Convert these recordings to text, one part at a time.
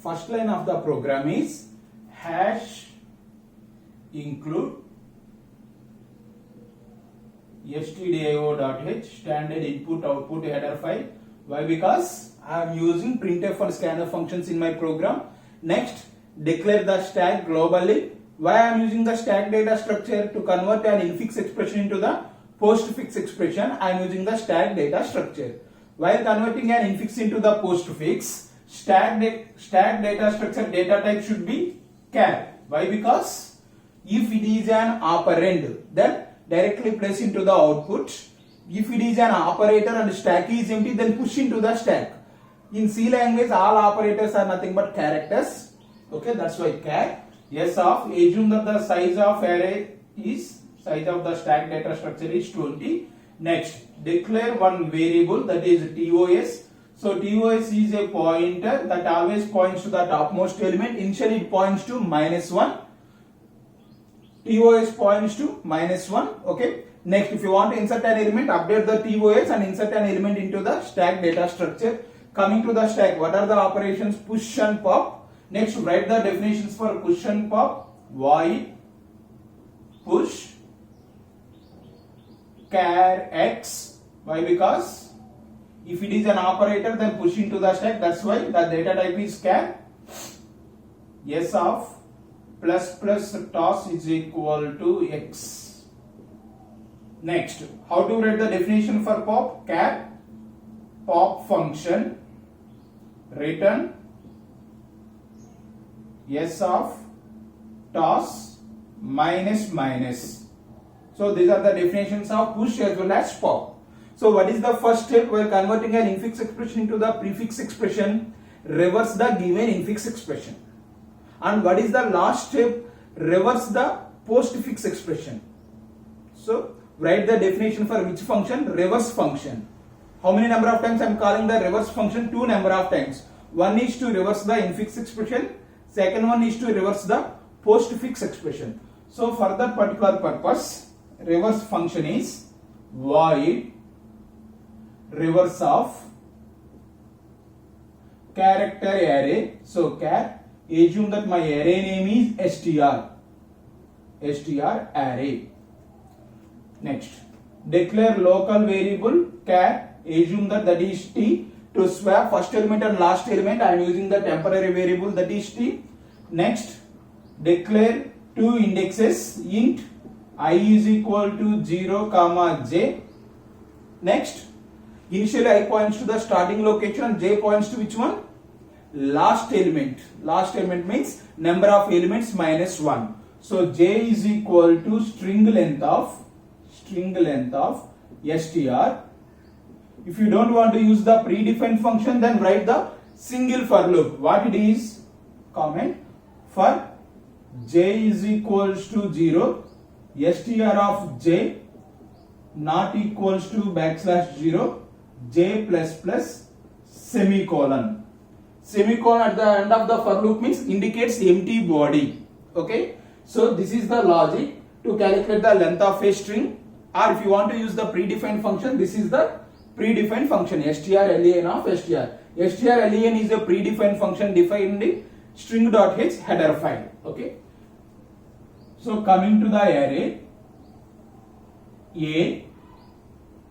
first line of the program is hash include stdio.h standard input output header file. Why? Because I am using printf and scanf functions in my program. Next, declare the stack globally. Why I am using the stack data structure? To convert an infix expression into the postfix expression, I am using the stack data structure. While converting an infix into the postfix, stack data structure data type should be char. Why? Because if it is an operand, then directly place into the output. If it is an operator and stack is empty, then push into the stack. In C language, all operators are nothing but characters. Okay, that's why char. Yes of, assume that the size of array is, size of the stack data structure is 20. Next, declare one variable, that is TOS. So TOS is a pointer that always points to the topmost element. Initially it points to -1. TOS points to -1. Okay. Next, if you want to insert an element, update the TOS and insert an element into the stack data structure. Coming to the stack, what are the operations? Push and pop. Next, write the definitions for push and pop. Void push char x. Why? Because if it is an operator, then push into the stack. That's why the data type is char. S of plus toss is equal to x. Next, how to write the definition for pop? Char pop function return S of toss minus. So these are the definitions of push as well as pop. So what is the first step? While converting an infix expression into the prefix expression, reverse the given infix expression. And what is the last step? Reverse the postfix expression. So write the definition for which function? Reverse function. How many number of times I am calling the reverse function? 2 number of times. One is to reverse the infix expression. Second one is to reverse the postfix expression. So for that particular purpose, reverse function is void reverse of character array. So char, assume that my array name is str array. Next, declare local variable char, assume that is t. To swap first element and last element, I am using the temporary variable that is t. Next, declare two indexes int I is equal to 0, j. Next, initially I points to the starting location and j points to which one? Last element. Last element means number of elements minus 1. So j is equal to string length of str. If you don't want to use the predefined function, then write the single for loop. What it is? Comment for j is equals to 0, str of j not equals to \0, j plus semicolon. Semicolon at the end of the for loop means indicates empty body. Okay. So this is the logic to calculate the length of a string. Or if you want to use the predefined function, this is the predefined function strlen of str. Strlen is a predefined function defined in string.h header file. Okay. So coming to the array, a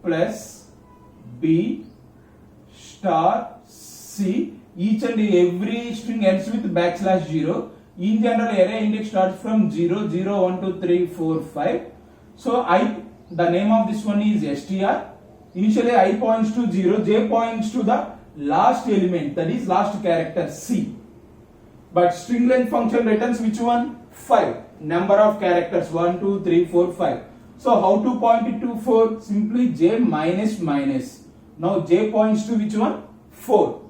plus b star c, each and every string ends with \0. In general, array index starts from 0, 0, 1, 2, 3, 4, 5. So the name of this one is str. Initially I points to 0, j points to the last element, that is last character c. But string length function returns which one? 5. Number of characters 1, 2, 3, 4, 5. So how to point it to 4? Simply j minus. Now j points to which one? 4.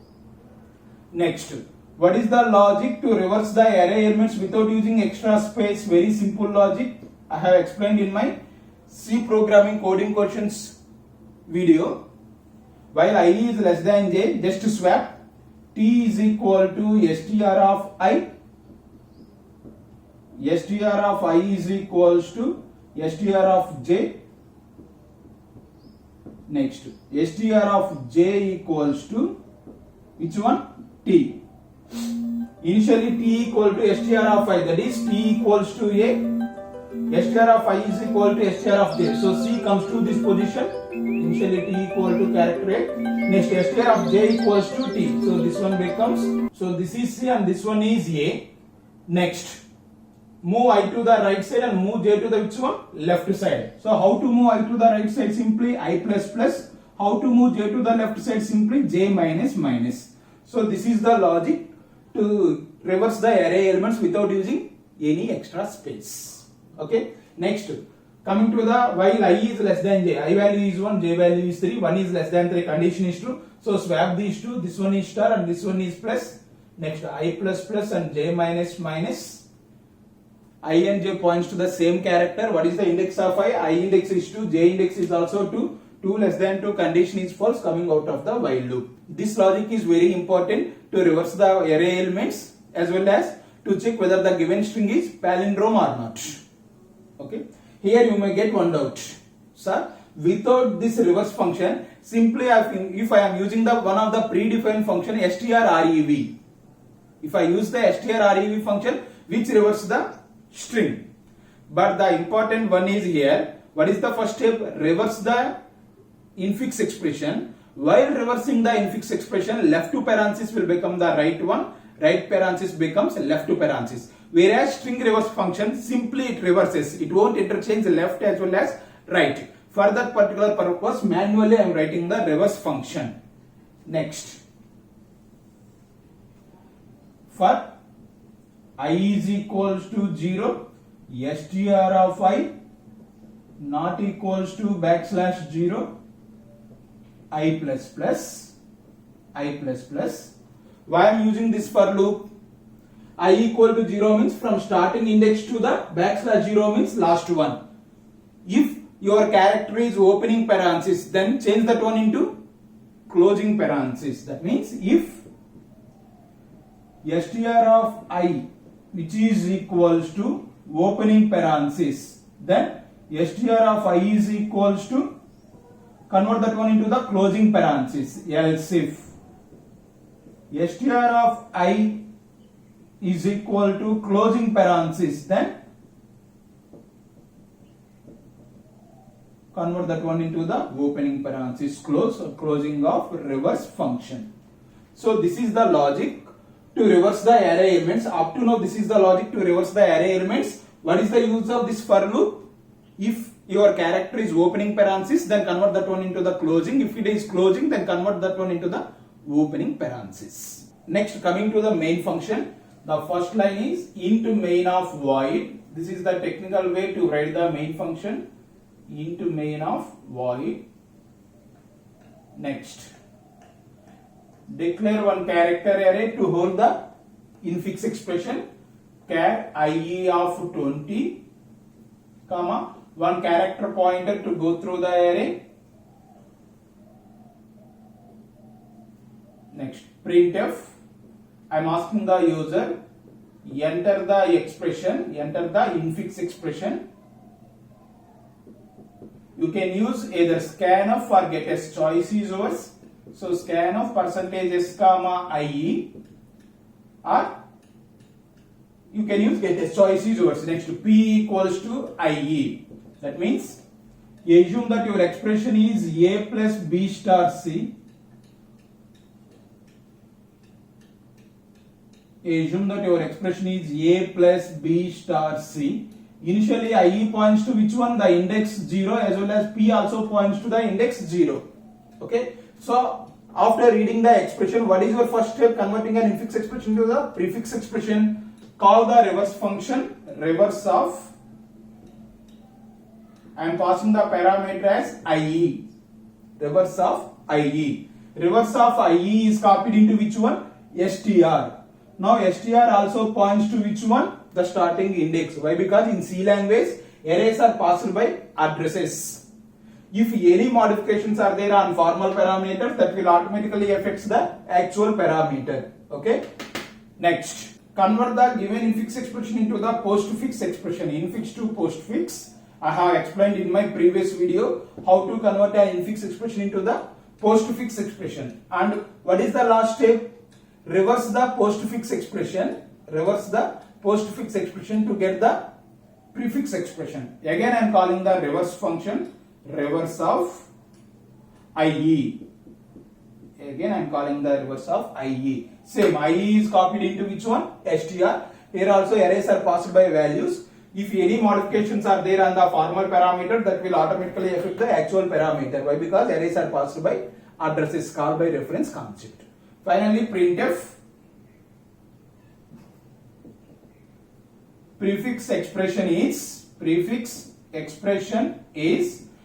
Next, what is the logic to reverse the array elements without using extra space? Very simple logic. I have explained in my C programming coding questions video. While I is less than j, just swap t is equal to str of I. Str of I is equals to str of j. Next, str of j equals to which one? T. Initially t equal to str of I, that is t equals to a, str of I is equal to str of j. So c comes to this position. Initially t equal to character a. Next str of j equals to t. So this one becomes, so this is c and this one is a. Next, move I to the right side and move j to the which one? Left side. So how to move I to the right side? Simply I plus plus. How to move j to the left side? Simply j minus minus. So this is the logic to reverse the array elements without using any extra space. Okay. Next, coming to the while I is less than j, I value is 1, j value is 3, 1 is less than 3, condition is true. So swap these two, this one is star and this one is plus. Next, I plus plus and j minus minus. I and j points to the same character. What is the index of I? I index is 2, j index is also 2. 2 less than 2, condition is false, coming out of the while loop. This logic is very important to reverse the array elements as well as to check whether the given string is palindrome or not. Okay. Here you may get one doubt. Sir, without this reverse function, simply if I am using the one of the predefined function strrev, if I use the strrev function which reverses the string. But the important one is here. What is the first step? Reverse the infix expression. While reversing the infix expression, left to parenthesis will become the right one, right parenthesis becomes left to parenthesis. Whereas string reverse function, simply it reverses. It won't interchange left as well as right. For that particular purpose, manually I am writing the reverse function. Next, for I is equals to 0, str of I not equals to backslash 0, I plus plus. Why I am using this for loop? I equal to 0 means from starting index to the backslash 0 means last one. If your character is opening parenthesis, then change that one into closing parenthesis. That means if str of I which is equals to opening parenthesis, then str of I is equals to, convert that one into the closing parenthesis. Else if str of I is equal to closing parenthesis, then convert that one into the opening parenthesis, close or closing of reverse function. So this is the logic to reverse the array elements. Up to now this is the logic to reverse the array elements. What is the use of this for loop? If your character is opening parenthesis, then convert that one into the closing. If it is closing, then convert that one into the opening parenthesis. Next, coming to the main function. The first line is int main of void. This is the technical way to write the main function. Int main of void. Next, declare one character array to hold the infix expression char ie of 20, comma, one character pointer to go through the array. Next, printf. I am asking the user enter the expression, enter the infix expression. You can use either scanf or getS, choice is yours. So scanf %s comma ie, or you can use getS, choice is yours. Next, p equals to ie. That means assume that your expression is a plus b star c. Assume that your expression is a plus b star c. Initially ie points to which one? The index 0, as well as p also points to the index 0. Okay. So after reading the expression, what is your first step? Converting an infix expression to the prefix expression. Call the reverse function, reverse of, I am passing the parameter as ie. Reverse of ie. Reverse of ie is copied into which one? str. Now str also points to which one? The starting index. Why? Because in C language arrays are passed by addresses. If any modifications are there on formal parameters, that will automatically affect the actual parameter. Okay. Next, convert the given infix expression into the postfix expression. Infix to postfix. I have explained in my previous video how to convert an infix expression into the postfix expression. And what is the last step? reverse the postfix expression, to get the prefix expression. Again I am calling the reverse function, reverse of IE. Again I am calling the reverse of IE. Same, IE is copied into which one? STR. Here also arrays are passed by values. If any modifications are there on the formal parameter, that will automatically affect the actual parameter. Why? Because arrays are passed by addresses, called by reference concept. Finally, printf prefix expression is,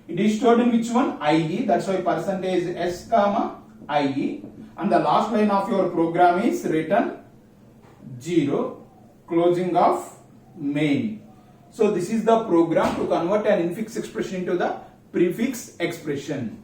it is stored in which one? IE. That's why percentage s comma IE, and the last line of your program is return 0, closing of main. So this is the program to convert an infix expression into the prefix expression.